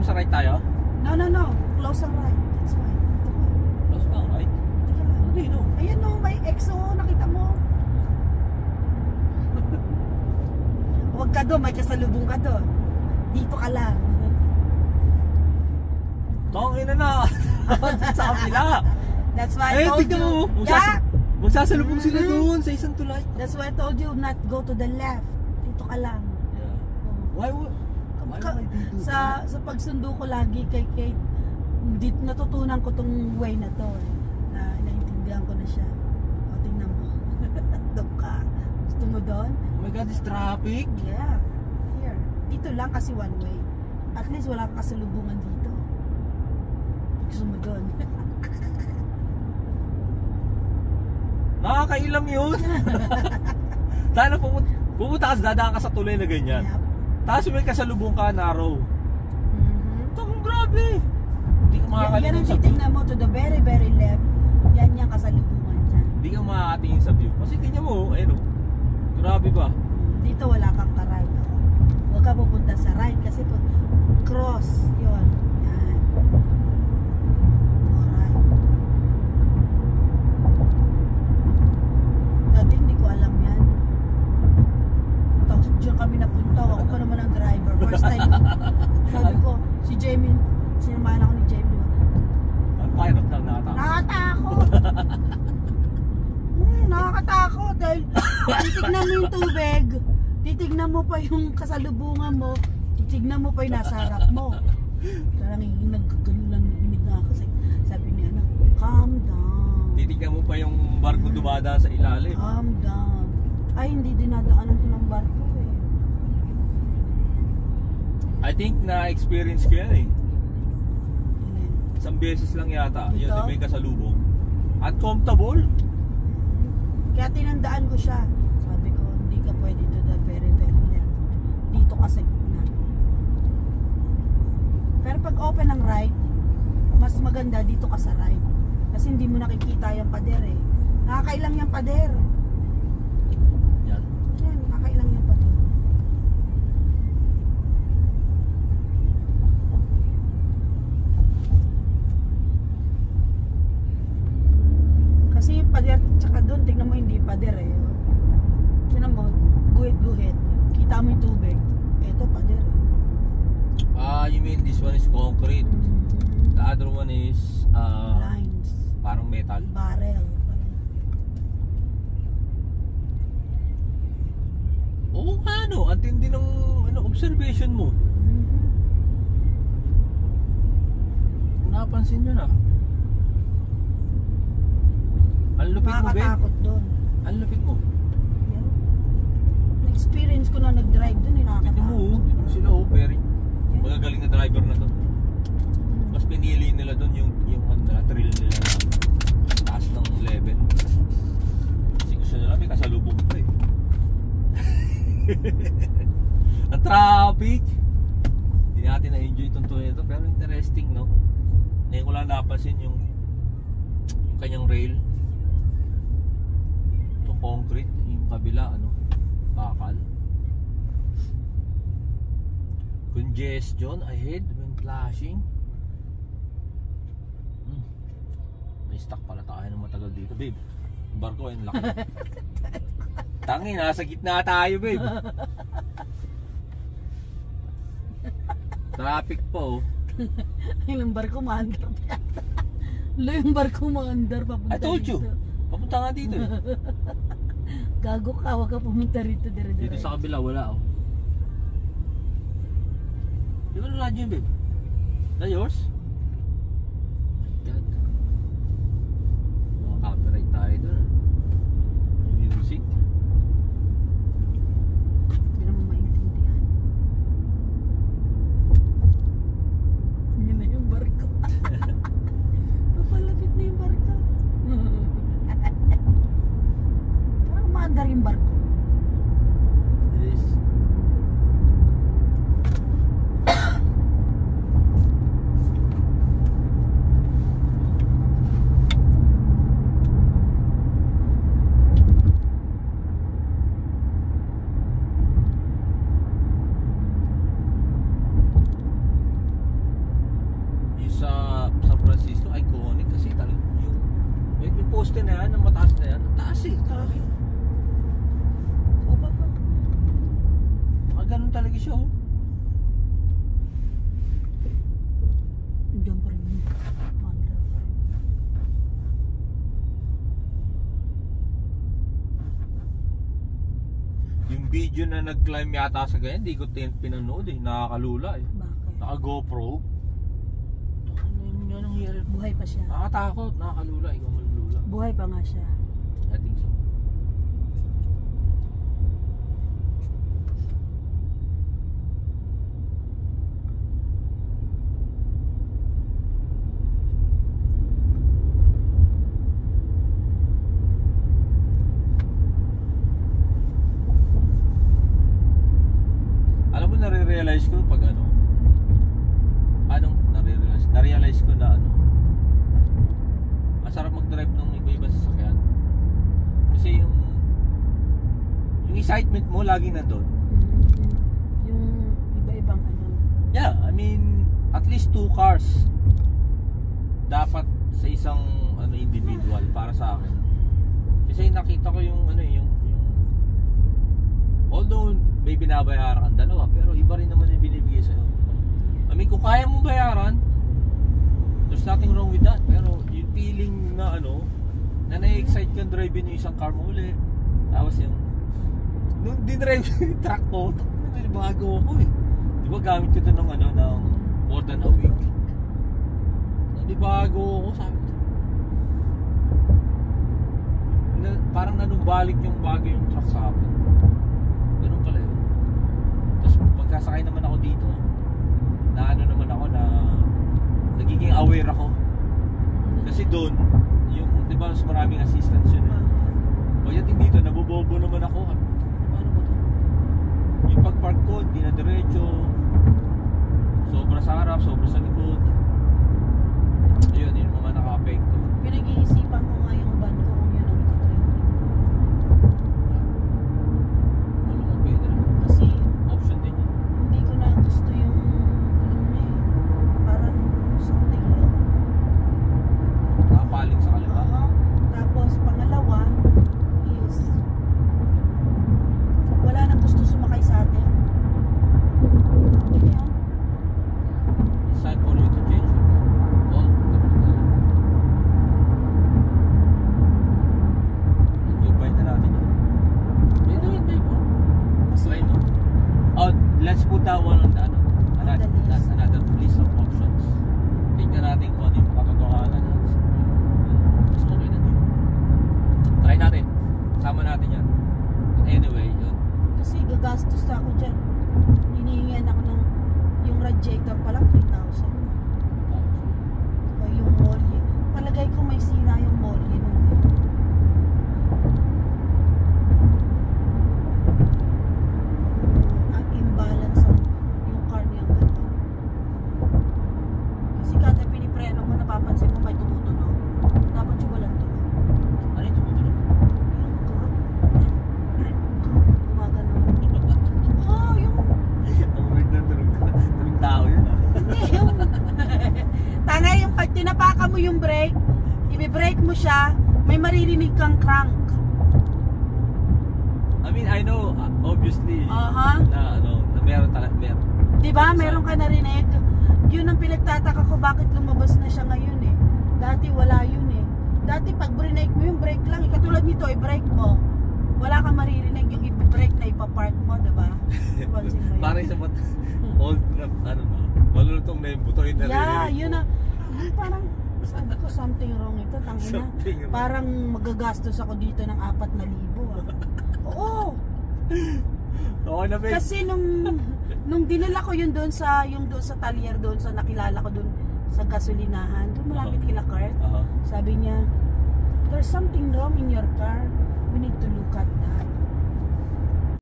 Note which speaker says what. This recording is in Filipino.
Speaker 1: mo sa right tayo?
Speaker 2: No. Close ang right. That's fine.
Speaker 1: Close ba ang right?
Speaker 2: Teka lang.
Speaker 1: Hindi, no.
Speaker 2: Ayan no, may EXO. Nakita mo. Huwag ka doon. May kasalubong ka doon. Dito ka lang.
Speaker 1: Tangin na. Sa kapila.
Speaker 2: That's why I told
Speaker 1: tignan
Speaker 2: you.
Speaker 1: mo. Magsasalubong sila doon sa isang tulay.
Speaker 2: That's why I told you not go to the left. Dito ka lang.
Speaker 1: Yeah. Why would I do that?
Speaker 2: Sa pagsundo ko lagi kay Kate, dito natutunan ko tong way na to. Na naintindihan ko na siya. O, tingnan mo. Doon ka. Gusto mo doon?
Speaker 1: Oh my God, this traffic.
Speaker 2: Yeah. Here. Dito lang kasi one way. At least wala kang kasalubungan dito. Gusto mo doon?
Speaker 1: Nakakailang yun. Sana pumunta ka, dadaan ka sa tulay na ganyan.
Speaker 2: Yep.
Speaker 1: Tapos may kasalubong ka, narrow. Itong grabe. Hindi ka
Speaker 2: Yan ang
Speaker 1: makakatingin sa view.
Speaker 2: titignan mo to the very very left. Yan yung kasalubungan dyan.
Speaker 1: Hindi ka makakatingin sa view. Kasi tingnan mo, ayun o. Grabe ba?
Speaker 2: Dito wala kang ka-right. Huwag ka pupunta sa right kasi cross. Yun. Yan. Alright. Dati hindi ko alam yan. Tapos dyan kami napunta. Ako pa naman ang driver. First time. Sabi ko, si Jamie, sinamahan ako ni Jamie.
Speaker 1: Ang pilot lang nakatakot.
Speaker 2: Nakakatakot. Nakakatakot dahil titignan mo yung tubig, titignan mo pa yung kasalubungan mo, titignan mo pa yung nasa harap mo. Parang nagkagano lang hinig na ako. Sabi niya, calm down.
Speaker 1: Titignan mo pa yung barko dumada sa ilalim.
Speaker 2: Calm down. Ay, hindi dinadaanan ko ng barko eh.
Speaker 1: I think na-experience ko yan eh. Isang beses lang yata.
Speaker 2: Dito?
Speaker 1: Yun na may kasalubong. At comfortable.
Speaker 2: Kaya tinandaan ko siya. Sabi ko, hindi ka pwede to the very very left. Dito ka sa gitna. Pero pag open ang right, mas maganda dito ka sa right. Kasi hindi mo nakikita yung pader eh. Nakakailang yung pader.
Speaker 1: Yan.
Speaker 2: Yan, nakakailang yung pader. Kasi yung pader, tsaka doon, tignan mo hindi pader eh. Tignan mo, guhit-guhit. Kita mo yung tubig. Ito, pader eh.
Speaker 1: You mean this one is concrete. The other one is
Speaker 2: Lines.
Speaker 1: parang metal.
Speaker 2: Barrel.
Speaker 1: Oo nga no, ang tindi ng observation mo. Napansin nyo na. Ang lupit mo, babe.
Speaker 2: Nakakatakot doon.
Speaker 1: Ang lupit mo.
Speaker 2: Yan. Na-experience ko na nag-drive doon eh,
Speaker 1: Tignan
Speaker 2: nakakatakot.
Speaker 1: mo sila very magagaling na driver na to. Mas pinili nila doon yung thrill nila na taas ng level. Kasi gusto nila may kasalubong pa eh. Ang traffic. Hindi natin na-enjoy itong tuloy ito, pero interesting no. Ngayon ko lang napansin yung kanyang rail. Ito concrete, yung kabila bakal. Congestion ahead when flashing. May stock pala tayo ng matagal dito, babe. Yung barko ay laki. Tangi, nasa gitna tayo, babe. Traffic po.
Speaker 2: Yung barko maandar pa yata. Yung barko maandar papunta
Speaker 1: I told you.
Speaker 2: dito.
Speaker 1: Papunta nga dito eh.
Speaker 2: Gago ka, wag ka pumunta rito dire-dire.
Speaker 1: Dito sa kabila wala oh. Di ba na radyo yun, babe? Is that yours? God. Copyright tayo dun. Music.
Speaker 2: Hindi naman maintindihan. Hindi na yung barko. Papalapit na yung barko. Parang maandar yung barko.
Speaker 1: This. sa San Francisco, iconic kasi talaga yung poste na yan, ang mataas na yan, ang taas eh, grabe.
Speaker 2: O ba pa?
Speaker 1: Ganun talaga siya oh.
Speaker 2: Diyan pa rin yun. Mandar pa rin.
Speaker 1: Yung video na nag-climb yata sa ganyan, di ko pinanood eh, nakakalula eh.
Speaker 2: Bakit?
Speaker 1: Naka GoPro. Ano yun nga nangyari?
Speaker 2: Buhay pa siya.
Speaker 1: Nakatakot, nakakalula, ikaw malulula.
Speaker 2: Buhay pa nga siya.
Speaker 1: I think so. Alam mo, nare-realize ko pag na-realize ko na masarap mag-drive ng iba-iba sasakyan. Kasi yung excitement mo laging nandun.
Speaker 2: Yung iba-ibang
Speaker 1: Yeah, I mean, at least 2 cars dapat sa isang individual para sa akin. Kasi nakita ko yung although may binabayaran kang dalawa, pero iba rin naman yung binibigay sa'yo. I mean, kung kaya mong bayaran, there's nothing wrong with that. Pero yung feeling na na na-excite kang drive yung isang car mo uli. Tapos nung dinrive yung truck ko, bago ako eh. Di ba gamit ko ito ng more than a week. Di bago ako, sabi ko. Parang nanumbalik yung bago yung truck sa akin. Ganun pala yun. Tapos pagkasakay naman ako dito, na naman ako na nagiging aware ako. Kasi doon, yung, di ba, mas maraming assistance yun eh. Pagdating dito, nabobobo naman ako. Paano ba to? Yung pag-park ko, di na diretso. Sobra sa harap, sobra sa likod. Ayun, yung mga naka-apekto.
Speaker 2: Pinag-iisipan ko nga yung van ko kung yun ang ito-trending.
Speaker 1: Ano mo pwede rin.
Speaker 2: Kasi
Speaker 1: Option din yun.
Speaker 2: hindi ko na gusto yung parang something wrong.
Speaker 1: Nakapaling sa kaliwa.
Speaker 2: Tapos pangalawa is wala nang gusto sumakay sa atin. Ayan.
Speaker 1: It's time for you to change your car. Oh, tapos na lang. Nag-combine na natin yun. Pwede yun, babe. Try mo. Oh, let's put that one on the another list of options. Tingnan natin kung ano yung katotohanan. Mas okay na din. Try natin. Sama natin yan. But anyway, yun.
Speaker 2: Kasi gagastos na ako dyan. Hinihingian ako ng yung radiator pa lang 3,000. O yung molly. Palagay ko may sira yung molly nun. Ang imbalance yung car niyang gano'n. Kasi kada pinipreno mo, napapansin mo may tumutunog. Dapat yung walang tunog.
Speaker 1: Ano yung tumutunog?
Speaker 2: Yung group. Gumagano. Oh, yung
Speaker 1: Ang weird na tunog tao yun ah.
Speaker 2: yung tanga yung pag tinapakan mo yung brake, i-brake mo siya, may maririnig kang crank.
Speaker 1: I mean, I know, obviously,
Speaker 2: Aha.
Speaker 1: na meron talaga, meron.
Speaker 2: Diba? Meron ka narinig. Yun ang pinagtataka ko bakit lumabas na siya ngayon eh. Dati wala yun eh. Dati pag brake mo yung brake lang, katulad nito, i-brake mo. Wala kang maririnig yung i-brake na ipapark mo, diba? Pansin mo yun?
Speaker 1: Parang sa old na, malulutong na yung buto yung narinig.
Speaker 2: Yeah, yun na. Parang, sabi ko, something wrong ito. Tangina.
Speaker 1: Something wrong.
Speaker 2: Parang magagastos ako dito ng 4,000 ah. Oo.
Speaker 1: Oo na, babe.
Speaker 2: Kasi nung dinala ko yun doon sa talyer doon sa nakilala ko doon sa gasolinahan, doon malapit kila Kurt.
Speaker 1: Uh-huh.
Speaker 2: Sabi niya, there's something wrong in your car. We need to look at that.